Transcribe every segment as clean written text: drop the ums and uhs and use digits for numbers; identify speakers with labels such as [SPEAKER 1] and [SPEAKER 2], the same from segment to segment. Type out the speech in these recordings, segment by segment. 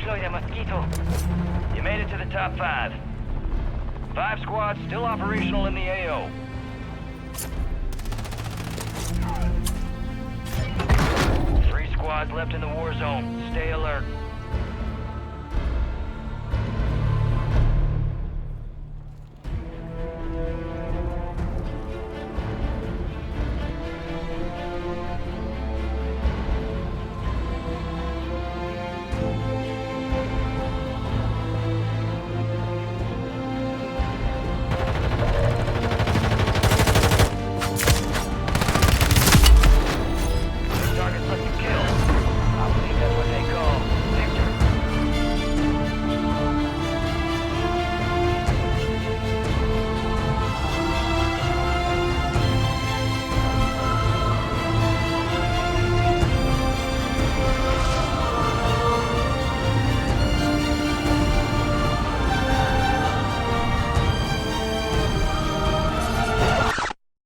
[SPEAKER 1] You made it to the top 5. 5 squads still operational in the AO. Three squads left in the war zone. Stay alert.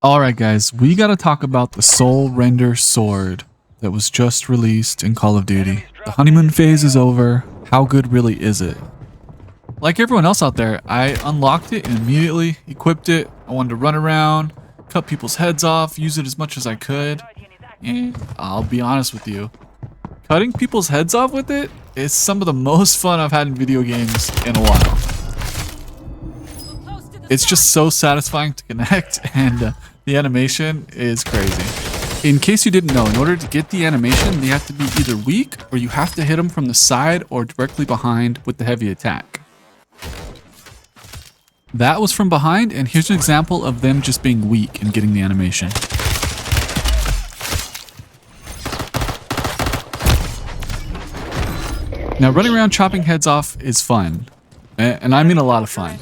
[SPEAKER 2] Alright guys, we gotta talk about the Soulrender sword that was just released in Call of Duty. The honeymoon phase is over. How good really is it? Like everyone else out there, I unlocked it and immediately equipped it. I wanted to run around, cut people's heads off, use it as much as I could. And I'll be honest with you, cutting people's heads off with it is some of the most fun I've had in video games in a while. It's just so satisfying to connect, and the animation is crazy. In case you didn't know, in order to get the animation, they have to be either weak or you have to hit them from the side or directly behind with the heavy attack. That was from behind, and here's an example of them just being weak and getting the animation. Now, running around chopping heads off is fun, and I mean a lot of fun.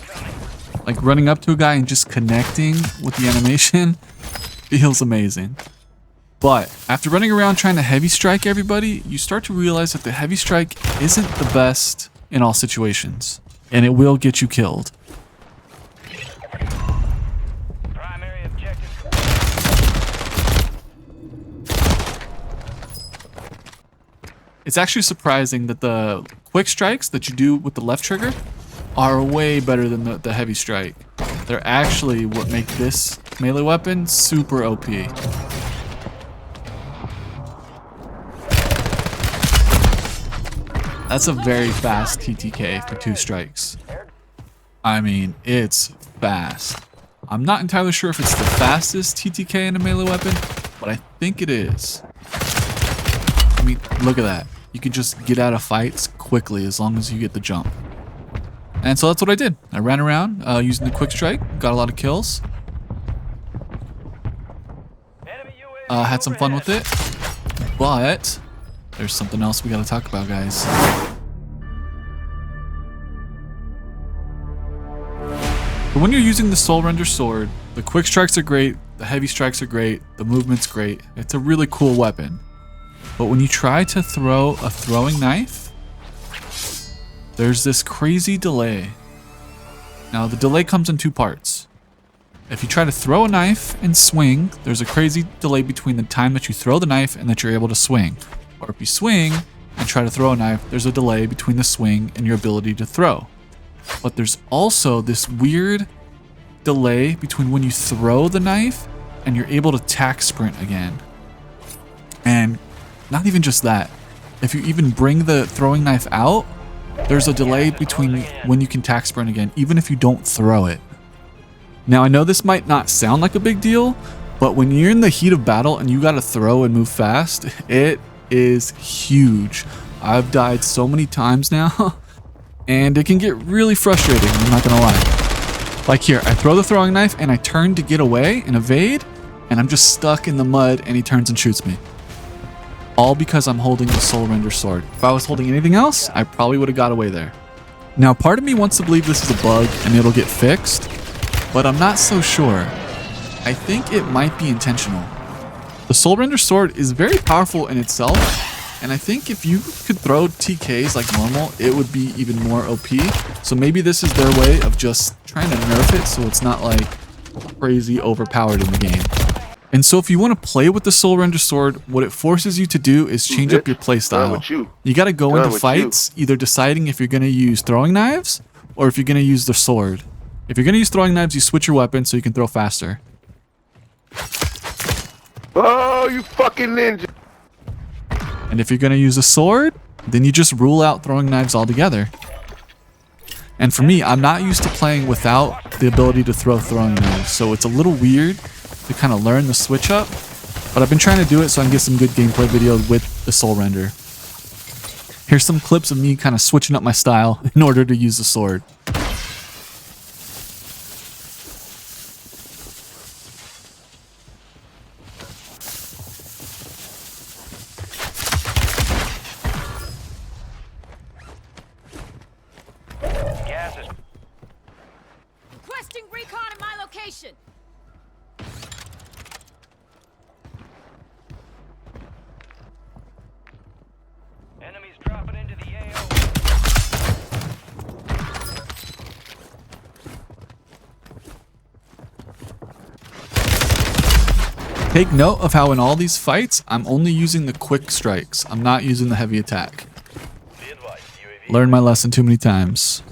[SPEAKER 2] Like running up to a guy and just connecting with the animation feels amazing. But after running around trying to heavy strike everybody, you start to realize that the heavy strike isn't the best in all situations, and it will get you killed.
[SPEAKER 1] Primary objective.
[SPEAKER 2] It's actually surprising that the quick strikes that you do with the left trigger are way better than the heavy strike. They're actually what make this melee weapon super OP. That's a very fast TTK for 2 strikes. I mean, it's fast. I'm not entirely sure if it's the fastest TTK in a melee weapon, but I think it is. I mean, look at that. You can just get out of fights quickly as long as you get the jump. And so that's what I did. I ran around using the quick strike, got a lot of kills. Had some fun with it, but there's something else we gotta talk about, guys. But when you're using the Soulrender sword, the quick strikes are great, the heavy strikes are great, the movement's great. It's a really cool weapon. But when you try to throw a throwing knife, there's this crazy delay. Now, the delay comes in 2 parts. If you try to throw a knife and swing, there's a crazy delay between the time that you throw the knife and that you're able to swing. Or if you swing and try to throw a knife, there's a delay between the swing and your ability to throw. But there's also this weird delay between when you throw the knife and you're able to tack sprint again. And not even just that. If you even bring the throwing knife out, there's a delay between when you can tack sprint again, even if you don't throw it. Now, I know this might not sound like a big deal, but when you're in the heat of battle and you gotta throw and move fast, it is huge. I've died so many times now, and it can get really frustrating, I'm not gonna lie. Like here, I throw the throwing knife and I turn to get away and evade, and I'm just stuck in the mud and he turns and shoots me. All because I'm holding the Soulrender sword. If I was holding anything else, I probably would have got away there. Now, part of me wants to believe this is a bug and it'll get fixed, but I'm not so sure. I think it might be intentional. The Soulrender sword is very powerful in itself, and I think if you could throw TKs like normal, it would be even more OP. So maybe this is their way of just trying to nerf it so it's not like crazy overpowered in the game. And so if you want to play with the Soulrender sword, what it forces you to do is change up your playstyle. You got to go into fights either deciding if you're going to use throwing knives or if you're going to use the sword. If you're going to use throwing knives, you switch your weapon so you can throw faster.
[SPEAKER 3] Oh, you fucking ninja.
[SPEAKER 2] And if you're going to use a sword, then you just rule out throwing knives altogether. And for me, I'm not used to playing without the ability to throw throwing knives, so it's a little weird to kind of learn the switch up, but I've been trying to do it so I can get some good gameplay video with the Soulrender. Here's some clips of me kind of switching up my style in order to use the sword.
[SPEAKER 4] Requesting recon in my location.
[SPEAKER 1] Enemies dropping into the AO.
[SPEAKER 2] Take note of how in all these fights, I'm only using the quick strikes. I'm not using the heavy attack. Learned my lesson too many times.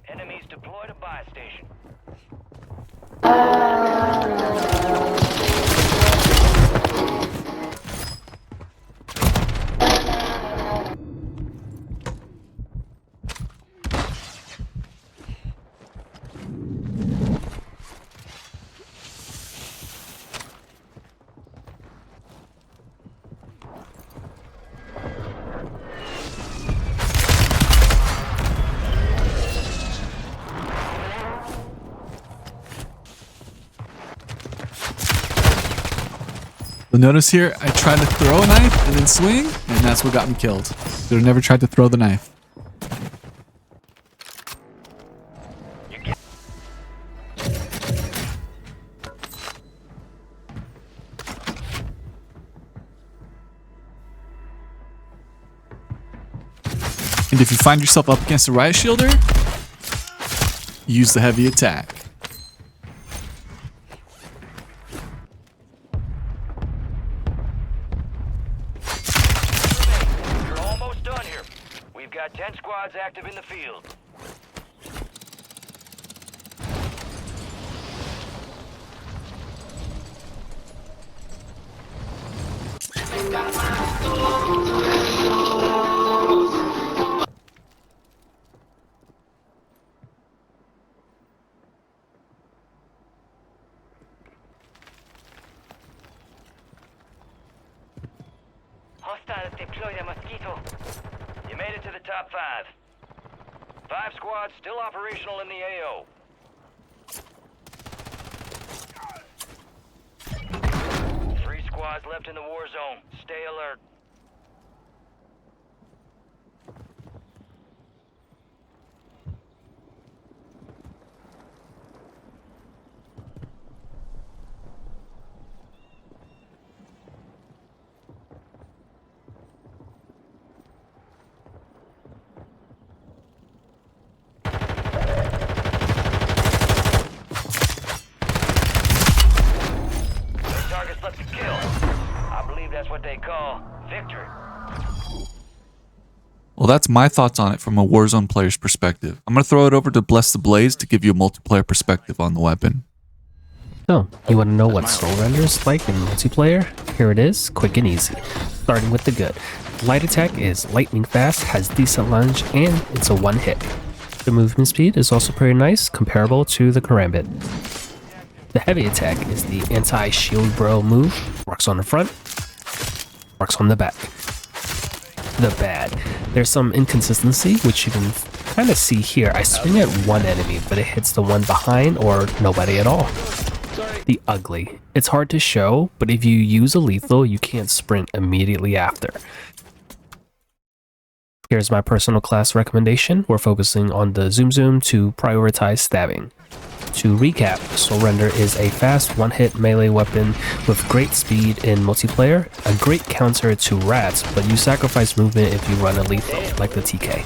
[SPEAKER 1] Enemies deployed a buy station.
[SPEAKER 2] You'll notice here, I tried to throw a knife and then swing, and that's what got me killed. Should have never tried to throw the knife. And if you find yourself up against a riot shielder, use the heavy attack.
[SPEAKER 1] You're almost done here. We've got 10 squads active in the field.
[SPEAKER 4] Hostiles deployed a mosquito.
[SPEAKER 1] You made it to the top 5. 5 squads still operational in the AO. Three squads left in the war zone. Stay alert. Targets left to kill. I believe that's what they call victory.
[SPEAKER 2] Well, that's my thoughts on it from a Warzone player's perspective. I'm going to throw it over to Bless the Blaze to give you a multiplayer perspective on the weapon.
[SPEAKER 5] So, you want to know what Soulrender is like in multiplayer? Here it is, quick and easy. Starting with the good. Light attack is lightning fast, has decent lunge, and it's a one hit. The movement speed is also pretty nice, comparable to the Karambit. The heavy attack is the anti-shield bro move, works on the front, works on the back. The bad. There's some inconsistency, which you can kind of see here. I swing at one enemy, but it hits the one behind or nobody at all. The ugly. It's hard to show, but if you use a lethal, you can't sprint immediately after. Here's my personal class recommendation. We're focusing on the Zoom Zoom to prioritize stabbing. To recap, Soulrender is a fast one-hit melee weapon with great speed in multiplayer, a great counter to rats, but you sacrifice movement if you run a lethal, like the TK.